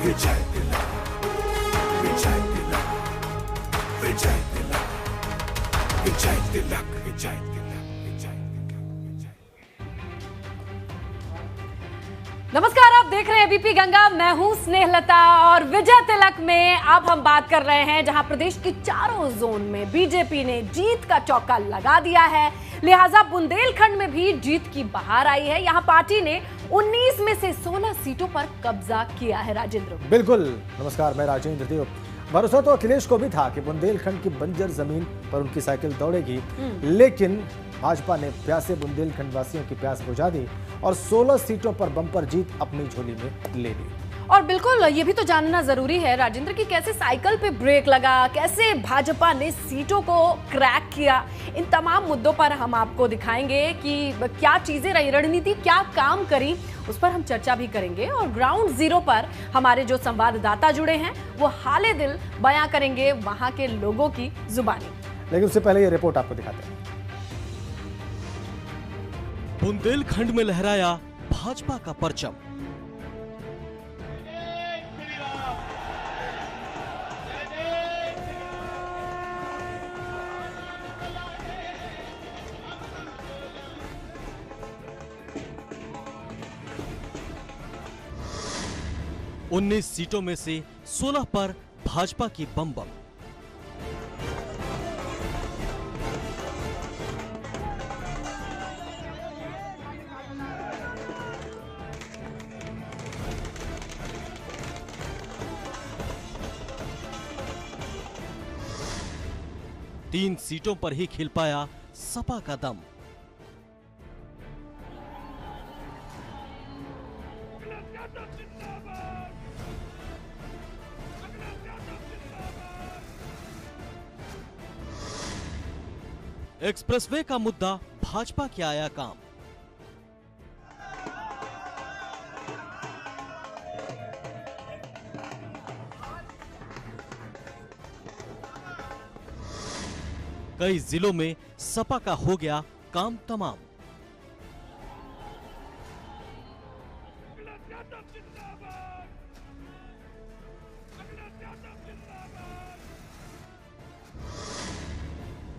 विजय तिलक, विजय तिलक, विजय तिलक, विजय तिलक, विजय तिलक, विजय तिलक। नमस्कार, आप देख रहे हैं एबीपी गंगा। मैं हूं स्नेहलता और विजय तिलक में अब हम बात कर रहे हैं जहां प्रदेश के चारों जोन में बीजेपी ने जीत का चौका लगा दिया है, लिहाजा बुंदेलखंड में भी जीत की बहार आई है। यहां पार्टी ने 19 में से 16 सीटों पर कब्जा किया है। राजेंद्र, बिल्कुल नमस्कार, मैं राजेंद्र देव। भरोसा तो अखिलेश को भी था कि बुंदेलखंड की बंजर जमीन पर उनकी साइकिल दौड़ेगी, लेकिन भाजपा ने प्यासे बुंदेलखंड वासियों की प्यास बुझा दी और 16 सीटों पर बम्पर जीत अपनी झोली में ले ली। और बिल्कुल ये भी तो जानना जरूरी है राजेंद्र कि कैसे साइकिल पे ब्रेक लगा, कैसे भाजपा ने सीटों को क्रैक किया। इन तमाम मुद्दों पर हम आपको दिखाएंगे कि क्या चीजें रही, रणनीति क्या काम करी, उस पर हम चर्चा भी करेंगे। और ग्राउंड जीरो पर हमारे जो संवाददाता जुड़े हैं वो हाले दिल बयां करेंगे वहां के लोगों की जुबानी। लेकिन उससे पहले ये रिपोर्ट आपको दिखाते हैं। बुंदेलखंड में लहराया भाजपा का परचम। उन्नीस सीटों में से 16 पर भाजपा की बम बम। तीन सीटों पर ही खिल पाया सपा का दम। एक्सप्रेसवे का मुद्दा भाजपा के आया काम। कई जिलों में सपा का हो गया काम तमाम।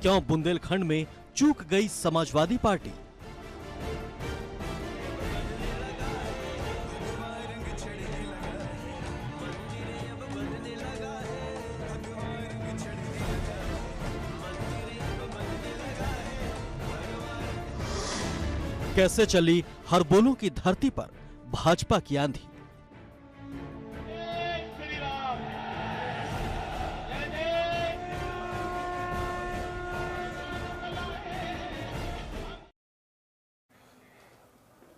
क्यों बुंदेलखंड में चूक गई समाजवादी पार्टी? कैसे चली हर बोलों की धरती पर भाजपा की आंधी?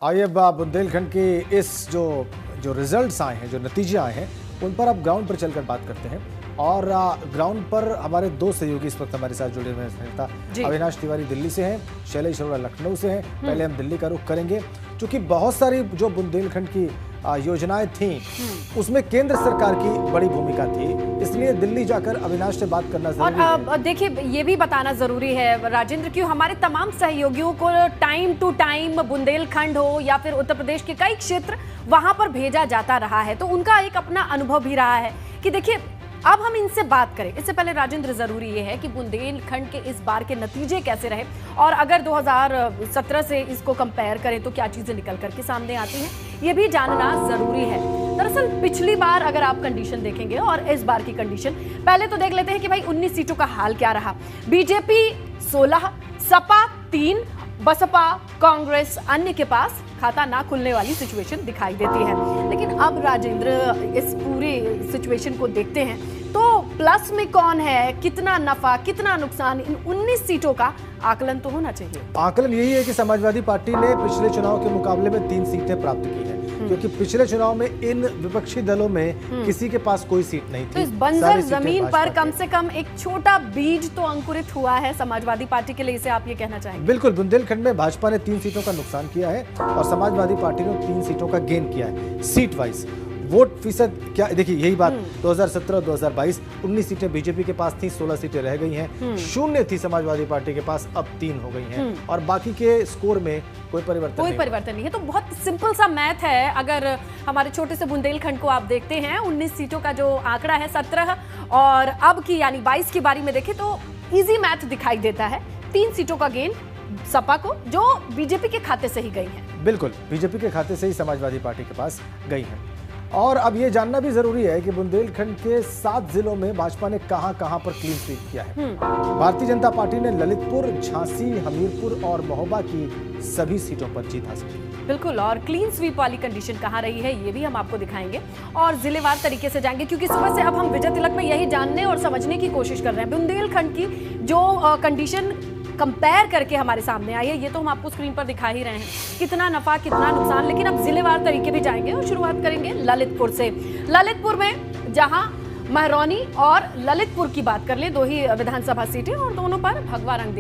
आइए अब बुंदेलखंड के इस जो रिजल्ट्स आए हैं, जो नतीजे आए हैं, उन पर अब ग्राउंड पर चलकर बात करते हैं। और ग्राउंड पर हमारे दो सहयोगी इस वक्त हमारे साथ जुड़े हुए हैं। अविनाश तिवारी दिल्ली से हैं, शैलेश अरोड़ा लखनऊ से हैं। पहले हम दिल्ली का रुख करेंगे, क्योंकि बहुत सारी जो बुंदेलखंड की योजनाएं थीं उसमें केंद्र सरकार की बड़ी भूमिका थी, इसलिए दिल्ली जाकर अविनाश से बात करना जरूरी है। और देखिए ये भी बताना जरूरी है राजेंद्र कि हमारे तमाम सहयोगियों को टाइम टू टाइम बुंदेलखंड हो या फिर उत्तर प्रदेश के कई क्षेत्र वहां पर भेजा जाता रहा है, तो उनका एक अपना अनुभव भी रहा है कि देखिए अब हम इनसे बात करें। इससे पहले राजेंद्र जरूरी ये है कि बुंदेलखंड के इस बार के नतीजे कैसे रहे और अगर 2017 से इसको कंपेयर करें तो क्या चीजें निकल करके सामने आती हैं, ये भी जानना जरूरी है। दरअसल पिछली बार अगर आप कंडीशन देखेंगे और इस बार की कंडीशन, पहले तो देख लेते हैं कि भाई 19 सीटों का हाल क्या रहा। बीजेपी 16, सपा 3, बसपा कांग्रेस अन्य के पास खाता ना खुलने वाली सिचुएशन दिखाई देती है। लेकिन अब राजेंद्र इस पूरे सिचुएशन को देखते हैं तो प्लस में कौन है, कितना नफा कितना नुकसान, इन 19 सीटों का आकलन तो होना चाहिए। आकलन यही है कि समाजवादी पार्टी ने पिछले चुनाव के मुकाबले में 3 सीटें प्राप्त की हैं, क्योंकि पिछले चुनाव में इन विपक्षी दलों में किसी के पास कोई सीट नहीं थी। तो इस बंजर जमीन पर कम से कम एक छोटा बीज तो अंकुरित हुआ है समाजवादी पार्टी के लिए, इसे आप ये कहना चाहेंगे? बिल्कुल, बुंदेलखंड में भाजपा ने 3 सीटों का नुकसान किया है और समाजवादी पार्टी ने 3 सीटों का गेन किया है सीट वाइज। वोट फीसद क्या, देखिए यही बात 2017 2022 19 सीटें बीजेपी के पास थी, 16 सीटें रह गई हैं, शून्य थी समाजवादी पार्टी के पास, अब 3 हो गई हैं और बाकी के स्कोर में कोई परिवर्तन नहीं है। तो बहुत सिंपल सा मैथ है। अगर हमारे छोटे से बुंदेलखंड को आप देखते हैं, 19 सीटों का जो आंकड़ा है 17 और अब की यानी 22 की बारी में देखें तो इजी मैथ दिखाई देता है। 3 सीटों का गेन सपा को, जो बीजेपी के खाते से ही गई है। बिल्कुल, बीजेपी के खाते से ही समाजवादी पार्टी के पास गई है। और अब ये जानना भी जरूरी है कि बुंदेलखंड के 7 जिलों में भाजपा ने कहां-कहां पर क्लीन स्वीप किया है। भारतीय जनता पार्टी ने ललितपुर, झांसी, हमीरपुर और महोबा की सभी सीटों पर जीत हासिल की। बिल्कुल, और क्लीन स्वीप वाली कंडीशन कहां रही है ये भी हम आपको दिखाएंगे और जिलेवार तरीके से जाएंगे, क्योंकि सुबह से अब हम विजय तिलक में यही जानने और समझने की कोशिश कर रहे हैं। बुंदेलखंड की जो कंडीशन कंपेयर करके हमारे सामने आई है, ये तो हम आपको स्क्रीन पर दिखा ही रहे हैं, कितना नफा कितना नुकसान। लेकिन अब जिलेवार तरीके भी जाएंगे और शुरुआत करेंगे ललितपुर से। ललितपुर में जहां महरौनी और ललितपुर की बात कर ले, 2 ही विधानसभा सीटें और दोनों पर भगवा रंग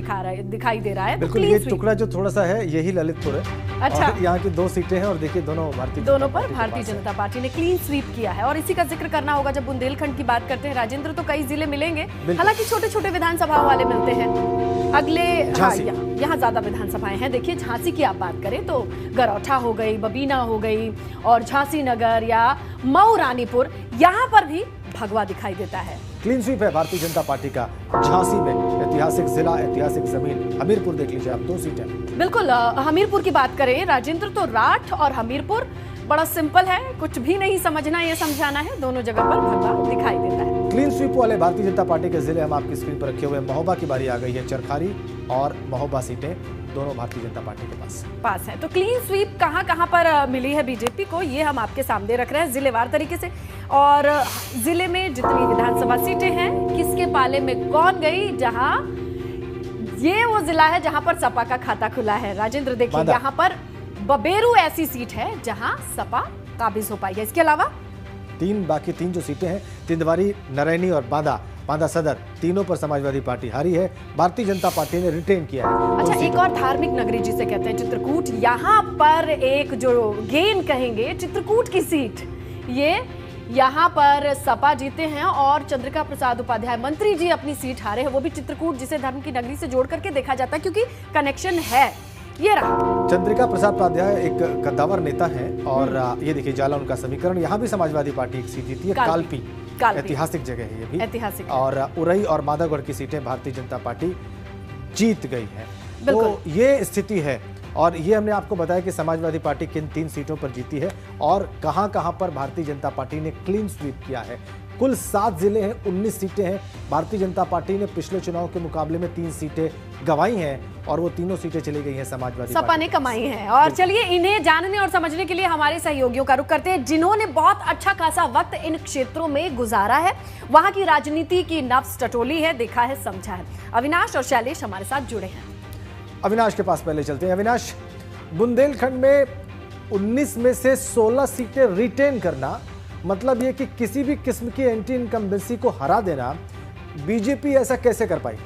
दिखाई दे रहा है। बिल्कुल, ये टुकड़ा जो थोड़ा सा है यही ललितपुर है। अच्छा, यहाँ की 2 सीटें हैं और देखिए दोनों पर भारतीय जनता पार्टी ने क्लीन स्वीप किया है। और इसी का जिक्र करना होगा जब बुंदेलखंड की बात करते हैं राजेंद्र, तो कई जिले मिलेंगे, हालांकि छोटे छोटे विधानसभा वाले मिलते हैं। अगले यहाँ ज्यादा विधानसभाएं हैं। देखिए झांसी की आप बात करें तो गरौठा हो गई, बबीना हो गई और झांसी नगर या मऊ रानीपुर, यहाँ पर भी भगवा दिखाई देता है। क्लीन स्वीप है भारतीय जनता पार्टी का। झांसी में ऐतिहासिक जिला, ऐतिहासिक जमीन। हमीरपुर देख लीजिए आप, 2 सीटें। बिल्कुल, हमीरपुर की बात करें राजेंद्र तो राठ और हमीरपुर बड़ा सिंपल है, कुछ भी नहीं समझना ये समझाना है, दोनों जगह पर भगवा दिखाई देता है। क्लीन स्वीप वाले भारतीय जनता पार्टी के जिले हम आपकी स्क्रीन पर रखे हुए। महोबा की बारी आ गई है। चरखारी और महोबा सीटें दोनों भारतीय जनता पार्टी के पास है। तो क्लीन स्वीप कहां पर मिली है बीजेपी को, ये हम आपके सामने रख रहे हैं जिलेवार तरीके से। और जिले में जितनी विधानसभा सीटें हैं, किसके पाले में कौन गई, जहां ये वो जिला है जहां पर सपा का खाता खुला है। राजेंद्र देखिए यहाँ पर बबेरू ऐसी सीट है जहां सपा काबिज हो पाई है। इसके अलावा बाकी 3 जो सीटें हैं, तिंदवारी, नरैनी और बांदा सदर, तीनों पर समाजवादी पार्टी हारी है। भारतीय जनता पार्टी ने रिटेन किया है। अच्छा, एक और धार्मिक नगरी जिसे कहते हैं चित्रकूट, यहाँ पर एक जो गेन कहेंगे चित्रकूट की सीट, ये यहाँ पर सपा जीते हैं और चंद्रिका प्रसाद उपाध्याय मंत्री जी अपनी सीट हारे हैं, वो भी चित्रकूट, जिसे धर्म की नगरी से जोड़ करके देखा जाता है क्योंकि कनेक्शन है। ये रहा चंद्रिका प्रसाद उपाध्याय एक कद्दावर नेता है और ये देखिए जाला उनका समीकरण। यहाँ भी समाजवादी पार्टी एक सीट जीती है, कालपी। ऐतिहासिक जगह है ये भी, ऐतिहासिक। और उरई और माधवगढ़ की सीटें भारतीय जनता पार्टी जीत गई है। तो ये स्थिति है और ये हमने आपको बताया कि समाजवादी पार्टी किन 3 सीटों पर जीती है और कहां पर भारतीय जनता पार्टी ने क्लीन स्वीप किया है। कुल 7 जिले हैं, 19 सीटें हैं। भारतीय जनता पार्टी ने पिछले चुनाव के मुकाबले में 3 सीटें गंवाई हैं और वो तीनों सीटें चली गई हैं समाजवादी सपा ने कमाई हैं। और चलिए इन्हें जानने और समझने के लिए हमारे सहयोगियों का रुख करते हैं, जिन्होंने बहुत अच्छा खासा वक्त इन क्षेत्रों में गुजारा है, वहां की राजनीति की नब्ज टटोली है, देखा है, समझा है। अविनाश और शैलेश हमारे साथ जुड़े हैं। अविनाश के पास पहले चलते हैं। अविनाश, बुंदेलखंड में 19 में से 16 सीटें रिटेन करना, मतलब ये कि किसी भी किस्म की एंटी इनकम्बेंसी को हरा देना, बीजेपी ऐसा कैसे कर पाई?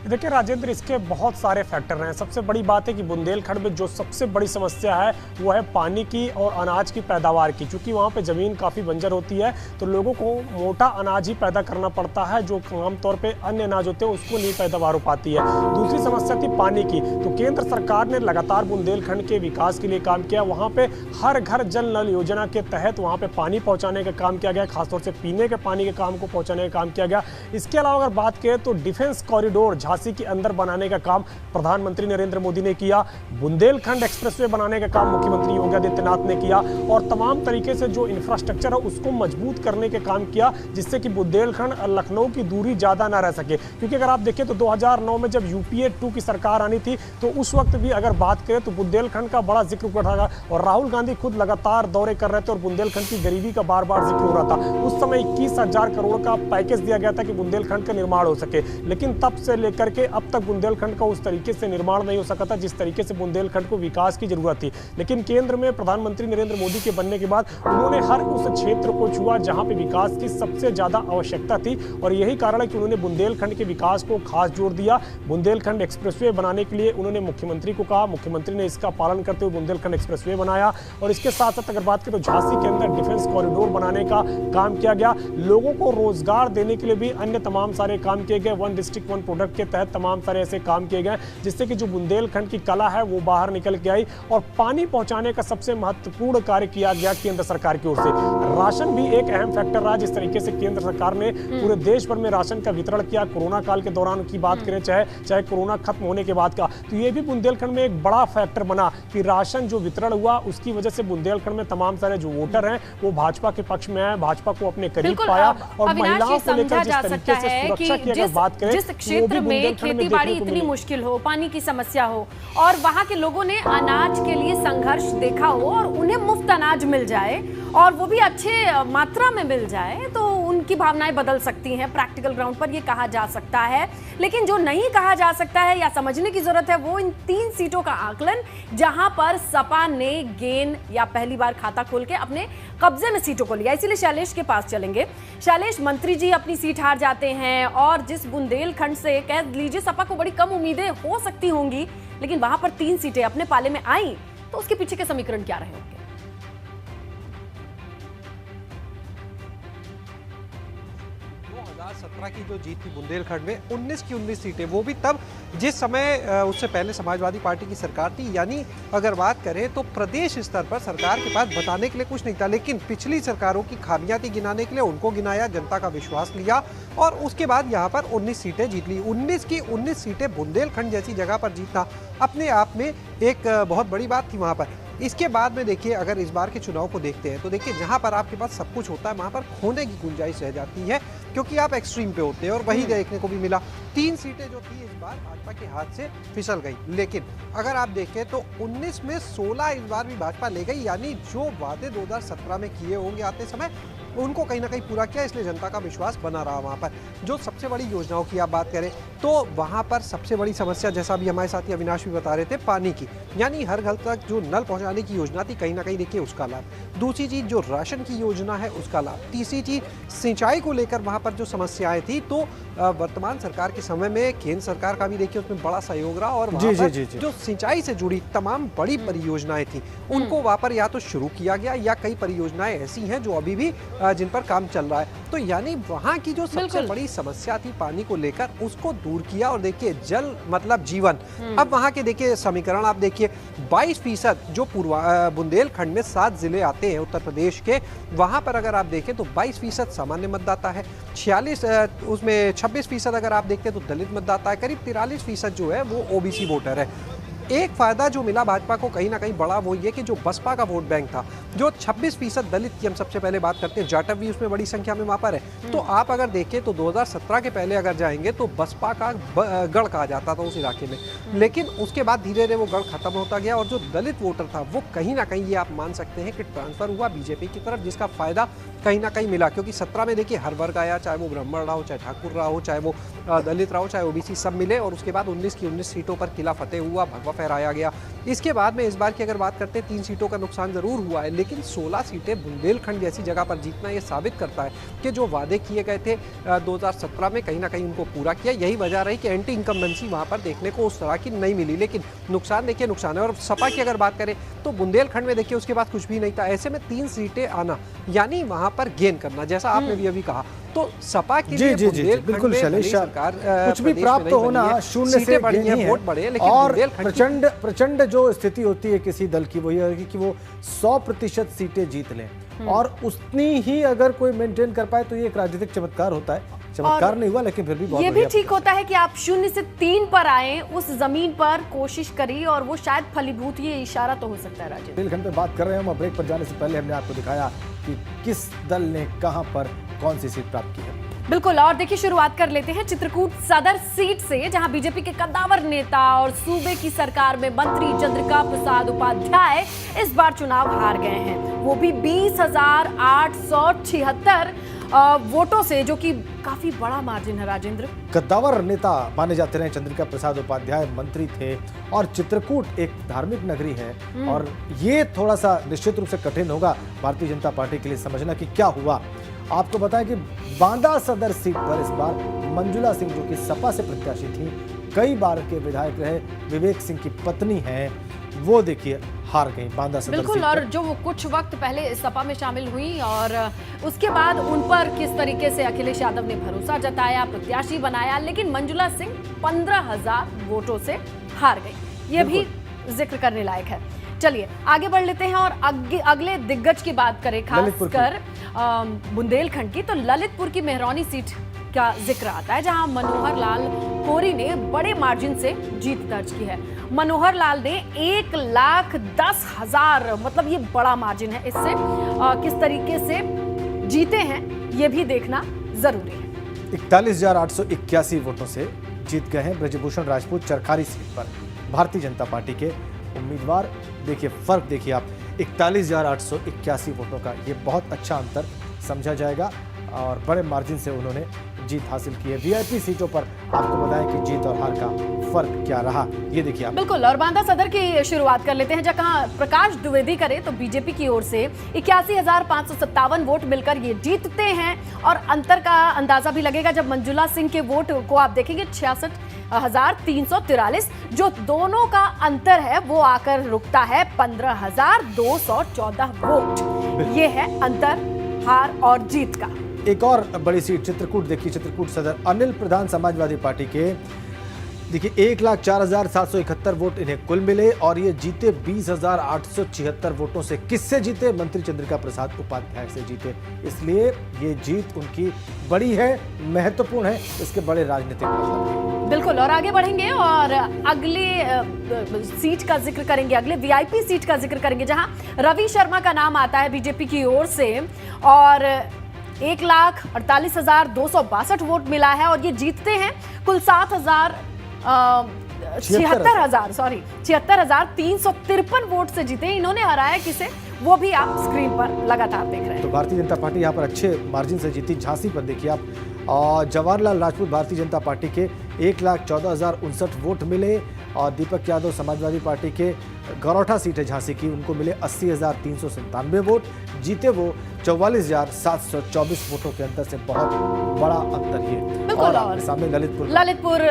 देखिए राजेंद्र, इसके बहुत सारे फैक्टर हैं। सबसे बड़ी बात है कि बुंदेलखंड में जो सबसे बड़ी समस्या है वो है पानी की और अनाज की पैदावार की। क्योंकि वहाँ पे ज़मीन काफ़ी बंजर होती है तो लोगों को मोटा अनाज ही पैदा करना पड़ता है, जो आमतौर पे अन्य अनाज होते हैं उसको नहीं पैदावार हो पाती है। दूसरी समस्या थी पानी की। तो केंद्र सरकार ने लगातार बुंदेलखंड के विकास के लिए काम किया। वहाँ पर हर घर जल नल योजना के तहत वहाँ पर पानी पहुँचाने का काम किया गया, खासतौर से पीने के पानी के काम को पहुँचाने का काम किया गया। इसके अलावा अगर बात करें तो डिफेंस कॉरिडोर झांसी के अंदर बनाने का काम प्रधानमंत्री नरेंद्र मोदी ने किया। बुंदेलखंड एक्सप्रेसवे बनाने का काम मुख्यमंत्री योगी आदित्यनाथ ने किया और तमाम तरीके से जो इंफ्रास्ट्रक्चर है उसको मजबूत करने के काम किया, जिससे कि बुंदेलखंड लखनऊ की दूरी ज्यादा ना रह सके। क्योंकि अगर आप देखें तो 2009 में जब यूपीए 2 की सरकार आनी थी तो उस वक्त भी अगर बात करें तो बुंदेलखंड का बड़ा जिक्र उठा था और राहुल गांधी खुद लगातार दौरे कर रहे थे और बुंदेलखंड की गरीबी का बार बार जिक्र हो रहा था। उस समय 21,000 करोड़ का पैकेज दिया गया था कि बुंदेलखंड का निर्माण हो सके, लेकिन तब से लेकर करके अब तक बुंदेलखंड का उस तरीके से निर्माण नहीं हो सका था जिस तरीके से बुंदेलखंड को विकास की जरूरत थी। लेकिन केंद्र में प्रधानमंत्री नरेंद्र मोदी के बनने के बाद उन्होंने हर उस क्षेत्र को छुआ जहां पे विकास की सबसे ज्यादा आवश्यकता थी, और यही कारण है कि उन्होंने बुंदेलखंड के विकास को खास जोर दिया। बुंदेलखंड एक्सप्रेसवे बनाने के लिए उन्होंने मुख्यमंत्री को कहा, मुख्यमंत्री ने इसका पालन करते हुए बुंदेलखंड एक्सप्रेसवे बनाया। और इसके साथ साथ अगर बात करें तो झांसी के अंदर डिफेंस कॉरिडोर बनाने का काम किया गया। लोगों को रोजगार देने के लिए भी अन्य तमाम सारे काम किए गए। वन डिस्ट्रिक्ट वन प्रोडक्ट के तहत तमाम सारे ऐसे काम किए गए जिससे कि जो बुंदेलखंड की कला है वो बाहर निकल के आई। और पानी पहुंचाने का सबसे महत्वपूर्ण कार्य किया गया केंद्र सरकार की ओर से। राशन भी एक अहम फैक्टर रहा, जिस तरीके से केंद्र सरकार ने पूरे देश भर में राशन का वितरण किया। कोरोना काल के दौरान की बात करें चाहे कोरोना खत्म होने के बाद का, तो ये भी बुंदेलखंड में एक बड़ा फैक्टर बना कि राशन जो वितरण हुआ उसकी वजह से बुंदेलखंड में तमाम सारे जो वोटर हैं वो भाजपा के पक्ष में आए, भाजपा को अपने करीब पाया। और महिलाओं को लेकर जिस तरीके से सुरक्षा की अगर बात करें, जिस क्षेत्र में खेती बाड़ी इतनी मुश्किल हो, पानी की समस्या हो और वहां के लोगों ने अनाज के लिए संघर्ष देखा हो और उन्हें मुफ्त अनाज मिल जाए और वो भी अच्छे मात्रा में मिल जाए, तो उनकी भावनाएं बदल सकती हैं। प्रैक्टिकल ग्राउंड पर ये कहा जा सकता है। लेकिन जो नहीं कहा जा सकता है या समझने की जरूरत है वो इन 3 सीटों का आकलन, जहां पर सपा ने गेन या पहली बार खाता खोल के अपने कब्जे में सीटों को लिया। इसीलिए शैलेश के पास चलेंगे। शैलेश, मंत्री जी अपनी सीट हार जाते हैं और जिस बुंदेलखंड से कह लीजिए सपा को बड़ी कम उम्मीदें हो सकती होंगी, लेकिन वहां पर 3 सीटें अपने पाले में आई, तो उसके पीछे के समीकरण क्या रहे होंगे? 2017 की जो जीत थी बुंदेलखंड में 19 की 19 सीटें, वो भी तब जिस समय उससे पहले समाजवादी पार्टी की सरकार थी। यानी अगर बात करें तो प्रदेश स्तर पर सरकार के पास बताने के लिए कुछ नहीं था, लेकिन पिछली सरकारों की खामियां थी गिनाने के लिए, उनको गिनाया, जनता का विश्वास लिया और उसके बाद यहाँ पर 19 सीटें जीत ली। 19 की 19 सीटें बुंदेलखंड जैसी जगह पर जीतना अपने आप में एक बहुत बड़ी बात थी वहाँ पर। इसके बाद में देखिए, अगर इस बार के चुनाव को देखते हैं तो देखिए जहां पर आपके पास सब कुछ होता है वहां पर खोने की गुंजाइश रह जाती है, क्योंकि आप एक्सट्रीम पे होते हैं और वही देखने को भी मिला। 3 सीटें जो थी इस बार भाजपा के हाथ से फिसल गई। लेकिन अगर आप देखें तो 19 में 16 इस बार भी भाजपा ले गई। यानी जो वादे 2017 में किए होंगे आते समय उनको कहीं ना कहीं पूरा किया, इसलिए जनता का विश्वास बना रहा वहाँ पर। जो सबसे बड़ी योजनाओं की आप बात करें तो वहाँ पर सबसे बड़ी समस्या, जैसा अभी हमारे साथी अविनाश भी बता रहे थे, पानी की। यानी हर घर तक जो नल पहुँचाने की योजना थी, कहीं ना कहीं देखिए उसका लाभ। दूसरी चीज़ जो राशन की योजना है उसका लाभ। तीसरी चीज़ सिंचाई को लेकर वहाँ पर जो समस्याएं थी, तो वर्तमान सरकार के समय में केंद्र सरकार का भी देखिए उसमें बड़ा सहयोग रहा और वहाँ पर जो सिंचाई से जुड़ी तमाम बड़ी परियोजनाएं थी उनको वहाँ पर या तो शुरू किया गया या कई परियोजनाएं ऐसी हैं जो अभी भी जिन पर काम चल रहा है। तो यानी वहाँ की जो सबसे बड़ी समस्या थी पानी को लेकर, उसको दूर किया। और देखिए जल मतलब जीवन। अब वहाँ के देखिए समीकरण आप देखिए, 22% जो बुंदेलखंड में 7 जिले आते हैं उत्तर प्रदेश के, वहाँ पर अगर आप देखें तो 22% सामान्य मतदाता है, 46 उसमें 26% अगर आप देखते हैं तो दलित मतदाता है, करीब 43% जो है वो ओबीसी वोटर है। एक फायदा जो मिला भाजपा को कहीं ना कहीं बड़ा, वो ये कि जो बसपा का वोट बैंक था, जो 26% दलित की हम सबसे पहले बात करते हैं, जाटव भी उसमें बड़ी संख्या में वहाँ पर है। तो आप अगर देखें तो 2017 के पहले अगर जाएंगे तो बसपा का गढ़ कहा जाता था उस इलाके में, लेकिन उसके बाद धीरे धीरे वो गढ़ खत्म होता गया और जो दलित वोटर था वो कहीं ना कहीं ये आप मान सकते हैं कि ट्रांसफर हुआ बीजेपी की तरफ, जिसका फायदा कहीं ना कहीं मिला। क्योंकि 17 में देखिए हर वर्ग आया, चाहे वो ब्राह्मण रहा हो, चाहे ठाकुर रहा हो, चाहे वो दलित रहा हो, चाहे ओबीसी, सब मिले और उसके बाद 19 की 19 सीटों पर किला फतेह हुआ, भगवा फहराया गया। इसके बाद में इस बार की अगर बात करते हैं 3 सीटों का नुकसान जरूर हुआ है, लेकिन 16 सीटें बुंदेलखंड जैसी जगह पर जीतना ये साबित करता है कि जो वादे किए गए थे 2017 में कहीं ना कहीं उनको पूरा किया। यही वजह रही कि एंटी इनकम्बेंसी वहाँ पर देखने को उस तरह की नहीं मिली। लेकिन नुकसान देखिए नुकसान है। और सपा की अगर बात करें तो बुंदेलखंड में देखिए उसके बाद कुछ भी नहीं था। ऐसे में 3 सीटें आना यानी वहाँ पर गेन करना, जैसा आपने भी अभी कहा, तो सपा के लिए बिल्कुल शैलेश, कुछ भी प्राप्त होना शून्य से नहीं है, वोट बढ़े, लेकिन और प्रचंड जो स्थिति होती है किसी दल की वही है कि वो 100% सीटें जीत लें और उतनी ही अगर कोई मेंटेन कर पाए तो ये एक राजनीतिक चमत्कार होता है। चमत्कार नहीं हुआ लेकिन फिर भी बहुत ये भी ठीक होता है कि आप 0 से 3 पर आए, उस जमीन पर कोशिश करिए और वो शायद फलीभूत, ये इशारा तो हो सकता है। राजेंद्र, बुंदेलखंड पे बात कर रहे हैं हम। ब्रेक पर जाने से पहले हमने आपको दिखाया कि किस दल ने कहां पर कौन सी सीट प्राप्त की है। बिल्कुल, और देखिए शुरुआत कर लेते हैं चित्रकूट सदर सीट से, जहां बीजेपी के कद्दावर नेता और सूबे की सरकार में मंत्री चंद्रिका प्रसाद उपाध्याय इस बार चुनाव हार गए हैं, वो भी 20,876 वोटों से, जो कि काफी बड़ा मार्जिन है राजेंद्र। कद्दावर नेता माने जाते रहे चंद्रिका प्रसाद उपाध्याय, मंत्री थे, और चित्रकूट एक धार्मिक नगरी है, और ये थोड़ा सा निश्चित रूप से कठिन होगा भारतीय जनता पार्टी के लिए समझना कि क्या हुआ। आपको बताएं कि बांदा सदर सीट पर इस बार मंजुला सिंह, जो कि सपा से प्रत्याशी थी, कई बार के विधायक रहे, विवेक सिंह की पत्नी हैं, वो देखिए हार गई बांदा सदर बिल्कुल। सीट और पर। जो वो कुछ वक्त पहले सपा में शामिल हुई और उसके बाद उन पर किस तरीके से अखिलेश यादव ने भरोसा जताया, प्रत्याशी बनाया, लेकिन मंजुला सिंह 15,000 वोटों से हार गई। ये भी जिक्र करने लायक है। चलिए आगे बढ़ लेते हैं और अगले दिग्गज की बात करें, खासकर बुंदेलखंड की, तो ललितपुर की मेहरौनी सीट का जिक्र आता है, जहां मनोहर लाल कोरी ने बड़े मार्जिन से जीत दर्ज की है। मनोहर लाल ने 1,10,000, मतलब ये बड़ा मार्जिन है, इससे किस तरीके से जीते हैं ये भी देखना जरूरी है। 41,881 वोटों से जीत गए हैं ब्रजभूषण राजपूत चरखारी सीट पर भारतीय जनता पार्टी के उम्मीदवार। देखिए फर्क देखिए आप, 41,881 वोटों का ये बहुत अच्छा अंतर समझा जाएगा, और बड़े मार्जिन से उन्होंने जीत हासिल की है। वीआईपी सीटों पर आपको बताएं कि जीत और हार का फर्क क्या रहा, ये देखिए आप। बिल्कुल। और बांदा सदर की शुरुआत कर लेते हैं, जहां प्रकाश द्विवेदी करें तो बीजेपी की ओर से 81,557 वोट मिलकर ये जीतते हैं, और अंतर का अंदाजा भी लगेगा जब मंजुला सिंह के वोट को आप देखेंगे, 66,343। जो दोनों का अंतर है वो आकर रुकता है 15,214 वोट। ये है अंतर हार और जीत का। एक और बड़ी सीट चित्रकूट देखिए, चित्रकूट सदर अनिल प्रधान समाजवादी पार्टी के, देखिए 1,04,771 वोट इन्हें कुल मिले, और ये जीते 20,876 वोटों से। किससे जीते? मंत्री चंद्रिका प्रसाद उपाध्याय से जीते। इसलिए ये जीत उनकी बड़ी है, महत्वपूर्ण है, इसके बड़े राजनीतिक मतलब हैं। बिल्कुल। और आगे बढ़ेंगे और अगले सीट का जिक्र करेंगे, अगले वीआईपी सीट का जिक्र करेंगे, जहां रवि शर्मा का नाम आता है बीजेपी की ओर से, और 1,48,262 वोट मिला है, और ये जीतते हैं कुल 76,353 वोट से जीते। इन्होंने हराया किसे, वो भी आप स्क्रीन पर लगातार देख रहे हैं। तो भारतीय जनता पार्टी यहाँ पर अच्छे मार्जिन से जीती। झांसी पर देखिए आप, और जवाहरलाल राजपूत भारतीय जनता पार्टी के 1,14,059 वोट मिले, और दीपक यादव समाजवादी पार्टी के गरौठा सीट है झांसी की, उनको मिले 80,397 वोट। जीते वो 44,724 वोटों के अंतर से, बहुत बड़ा अंतर ये। बिल्कुल। और सामने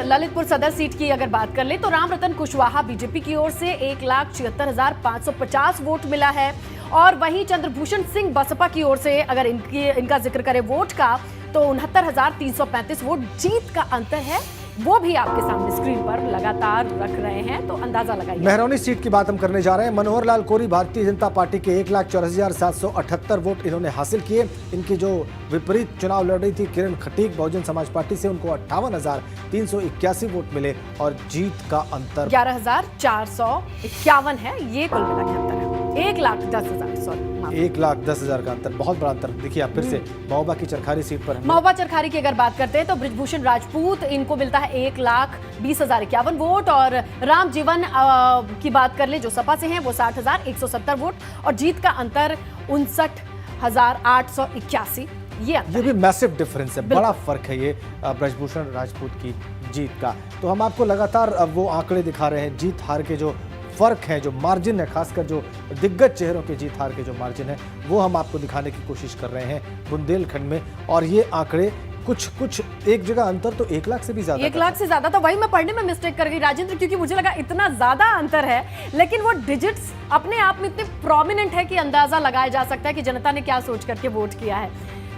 ललितपुर सदर सीट की अगर बात कर ले तो रामरतन कुशवाहा बीजेपी की ओर से 1,76,550 वोट मिला है, और वहीं चंद्रभूषण सिंह बसपा की ओर से अगर इनका जिक्र करें वोट का, तो 69,335 वोट। जीत का अंतर है वो भी आपके सामने स्क्रीन पर लगातार रख रहे हैं, तो अंदाजा लगाइए। मेहरौनी सीट की बात हम करने जा रहे हैं। मनोहर लाल कोरी भारतीय जनता पार्टी के 1,84,778 वोट इन्होंने हासिल किए। इनकी जो विपरीत चुनाव लड़ रही थी किरण खटीक बहुजन समाज पार्टी से, उनको 58,381 वोट मिले, और जीत का अंतर 11,451 है। ये कुल मिला के अंतर है 1,10,000, सॉरी 1,10,000 का अंतर, बहुत बड़ा अंतर। देखिए आप फिर से महोबा की चरखारी सीट पर, महोबा चरखारी की अगर बात करते हैं तो ब्रजभूषण राजपूत, इनको मिलता है 1,20,051 वोट, और राम जीवन की बात कर ले जो सपा से हैं, वो 60,170 वोट, और जीत का अंतर 59,881। ये भी मैसिव डिफरेंस है, बड़ा फर्क है ये ब्रजभूषण राजपूत की जीत का। तो हम आपको लगातार वो आंकड़े दिखा रहे हैं, जीत हार के जो फर्क है, जो मार्जिन है, खासकर जो दिग्गज चेहरों के जीत हार के जो मार्जिन है, वो हम आपको दिखाने की कोशिश कर रहे हैं बुंदेलखंड में। और ये आंकड़े कुछ एक जगह अंतर तो 1 लाख से भी ज्यादा, 1 लाख से ज्यादा था। वही मैं पढ़ने में मिस्टेक कर गई राजेंद्र, क्योंकि मुझे लगा इतना ज्यादा अंतर है, लेकिन वो डिजिट्स अपने आप में इतने प्रोमिनेंट है कि अंदाजा लगाया जा सकता है कि जनता ने क्या सोच करके वोट किया है।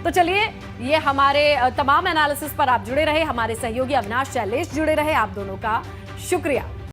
तो चलिए, ये हमारे तमाम एनालिसिस पर आप जुड़े रहे, हमारे सहयोगी अविनाश शैलेश जुड़े रहे, आप दोनों का शुक्रिया।